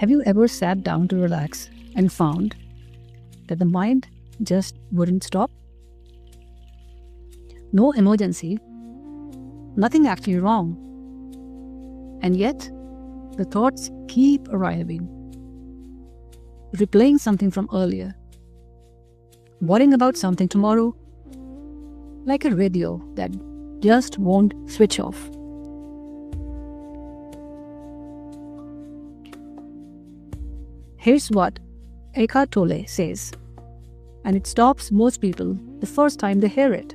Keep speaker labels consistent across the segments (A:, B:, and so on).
A: Have you ever sat down to relax and found that the mind just wouldn't stop? No emergency, nothing actually wrong. And yet, the thoughts keep arriving, replaying something from earlier, worrying about something tomorrow, like a radio that just won't switch off. Here's what Eckhart Tolle says, and it stops most people the first time they hear it.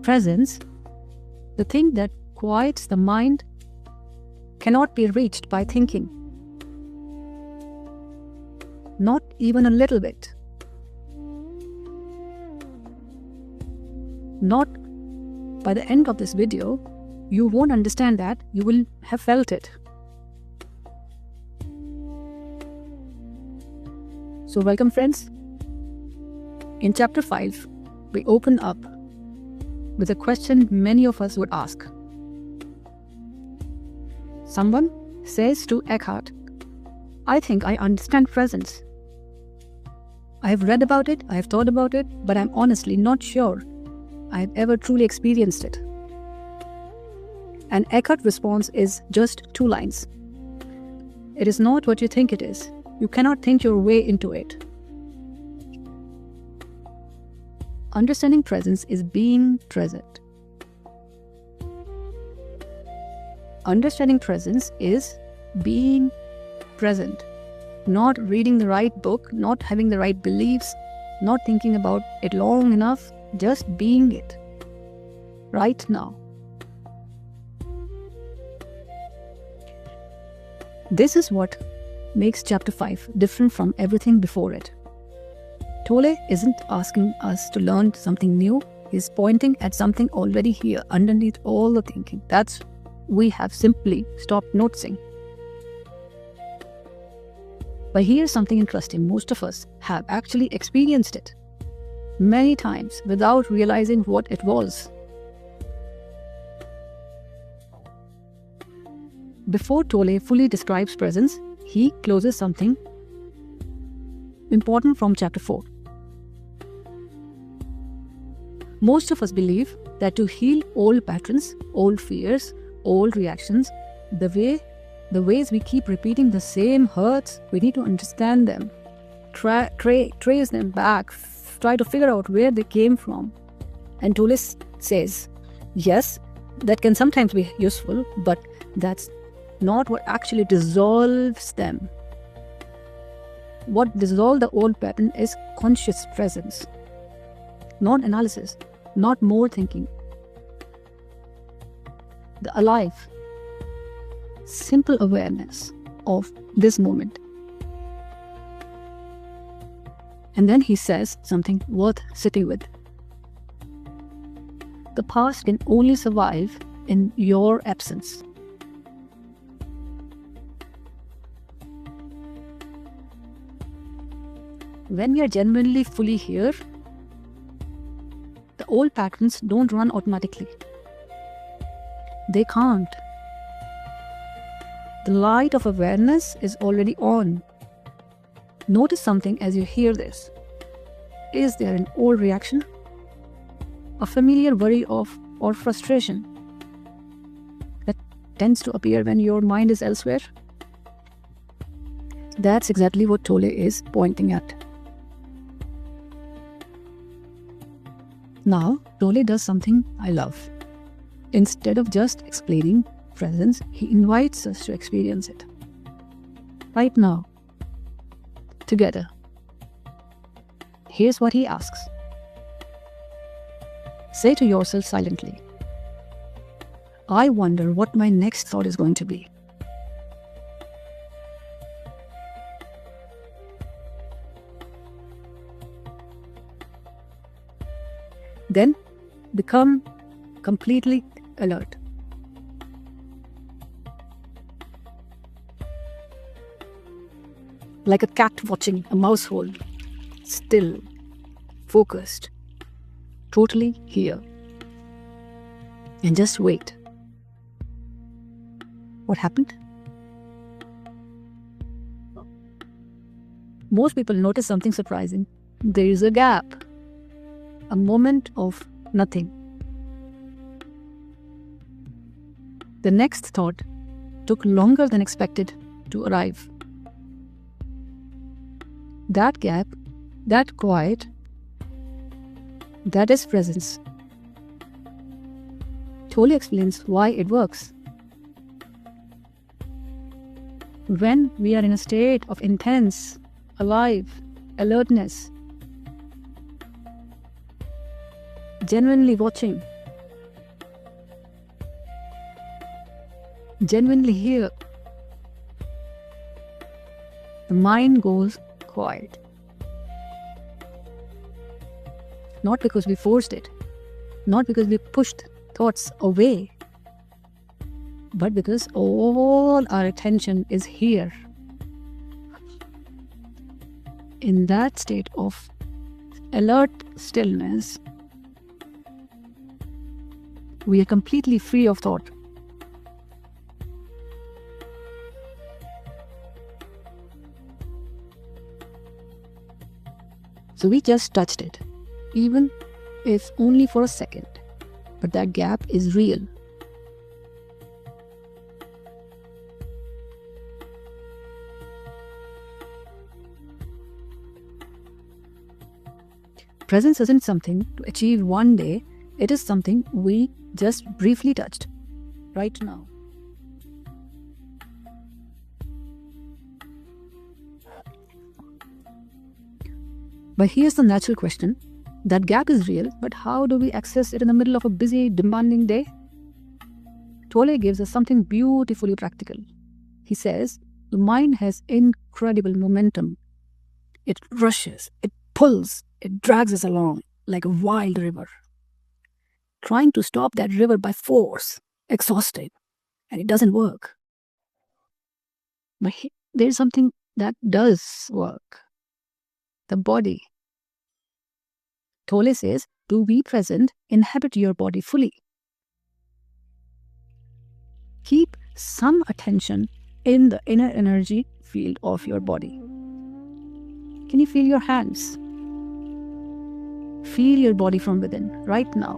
A: Presence, the thing that quiets the mind, cannot be reached by thinking. Not even a little bit. Not by the end of this video, you won't understand that, you will have felt it. So welcome friends. In chapter 5, we open up with a question many of us would ask. Someone says to Eckart, I think I understand presence. I have read about it, I have thought about it, but I'm honestly not sure I have ever truly experienced it. And Eckart's response is just 2 lines. It is not what you think it is. You cannot think your way into it. Understanding presence is being present. Understanding presence is being present. Not reading the right book, not having the right beliefs, not thinking about it long enough, just being it. Right now. This is what makes chapter 5 different from everything before it. Tolle isn't asking us to learn something new, he's pointing at something already here underneath all the thinking. That's we have simply stopped noticing. But here's something interesting. Most of us have actually experienced it many times without realizing what it was. Before Tolle fully describes presence, he closes something important from chapter 4. Most of us believe that to heal old patterns, old fears, old reactions, the ways we keep repeating the same hurts, we need to understand them, trace them back, try to figure out where they came from. And Tolle says, yes, that can sometimes be useful, but that's not what actually dissolves them. What dissolves the old pattern is conscious presence, not analysis, not more thinking. The alive, simple awareness of this moment. And then he says something worth sitting with. The past can only survive in your absence. When we are genuinely fully here, the old patterns don't run automatically. They can't. The light of awareness is already on. Notice something as you hear this. Is there an old reaction? A familiar worry or frustration that tends to appear when your mind is elsewhere? That's exactly what Tolle is pointing at. Now, Tolle does something I love. Instead of just explaining presence, he invites us to experience it. Right now. Together. Here's what he asks. Say to yourself silently, I wonder what my next thought is going to be. Then become completely alert. Like a cat watching a mouse hole, still, focused, totally here. And just wait. What happened? Most people notice something surprising. There is a gap, a moment of nothing. The next thought took longer than expected to arrive. That gap, that quiet, that is presence. Tolle explains why it works. When we are in a state of intense, alive, alertness, genuinely watching, genuinely here, the mind goes quiet. Not because we forced it, not because we pushed thoughts away, but because all our attention is here. In that state of alert stillness, we are completely free of thought. So we just touched it, even if only for a second. But that gap is real. Presence isn't something to achieve one day, it is something we just briefly touched right now. But here's the natural question. That gap is real, but how do we access it in the middle of a busy, demanding day? Tolle gives us something beautifully practical. He says, the mind has incredible momentum. It rushes, it pulls, it drags us along like a wild river. Trying to stop that river by force, exhausted, and it doesn't work. But there's something that does work. The body. Tolle says, to be present, inhabit your body fully. Keep some attention in the inner energy field of your body. Can you feel your hands? Feel your body from within, right now.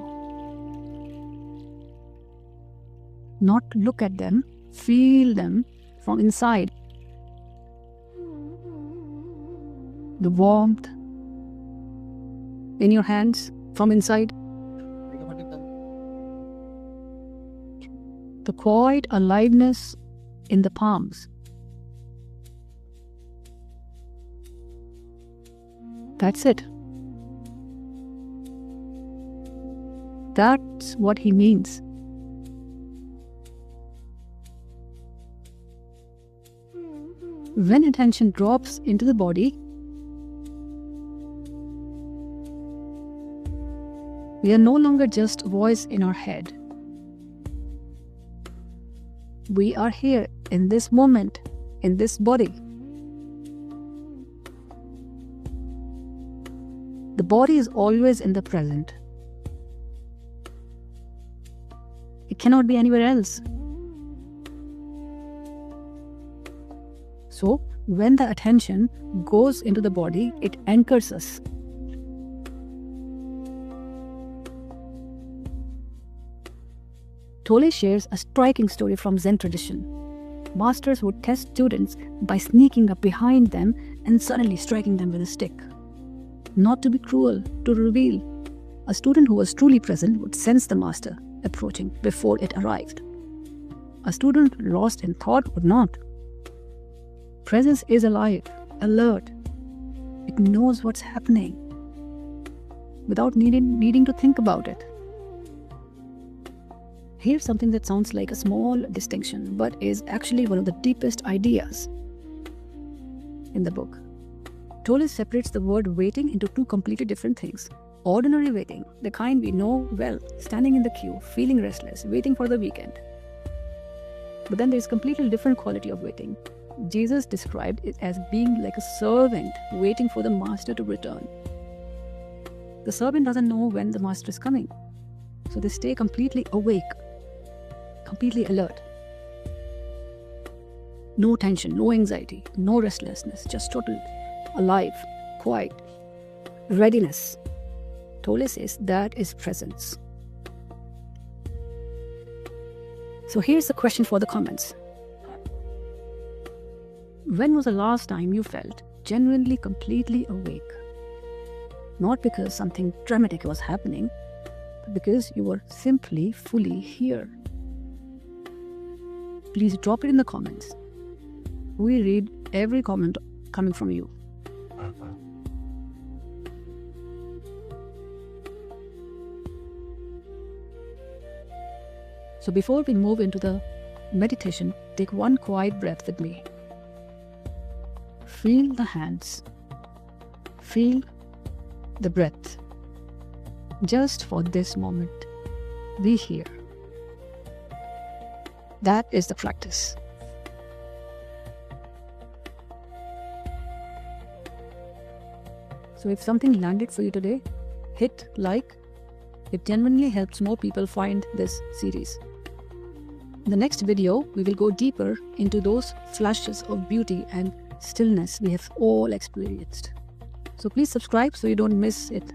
A: Not look at them, feel them from inside. The warmth in your hands from inside. The quiet aliveness in the palms. That's it. That's what he means. When attention drops into the body, we are no longer just a voice in our head. We are here in this moment, in this body. The body is always in the present. It cannot be anywhere else. So, when the attention goes into the body, it anchors us. Tolle shares a striking story from Zen tradition. Masters would test students by sneaking up behind them and suddenly striking them with a stick. Not to be cruel, to reveal. A student who was truly present would sense the master approaching before it arrived. A student lost in thought would not. Presence is alive, alert. It knows what's happening without needing to think about it. Here's something that sounds like a small distinction, but is actually one of the deepest ideas in the book. Tolle separates the word waiting into two completely different things. Ordinary waiting, the kind we know well, standing in the queue, feeling restless, waiting for the weekend. But then there's a completely different quality of waiting. Jesus described it as being like a servant waiting for the master to return. The servant doesn't know when the master is coming, so they stay completely awake, completely alert. No tension, no anxiety, no restlessness, just total alive, quiet, readiness. Tolle says that is presence. So here's the question for the comments. When was the last time you felt genuinely completely awake? Not because something dramatic was happening, but because you were simply fully here. Please drop it in the comments. We read every comment coming from you. So before we move into the meditation, take one quiet breath with me. Feel the hands. Feel the breath. Just for this moment, be here. That is the practice. So if something landed for you today, hit like. It genuinely helps more people find this series. In the next video, we will go deeper into those flashes of beauty and stillness we have all experienced. So please subscribe so you don't miss it.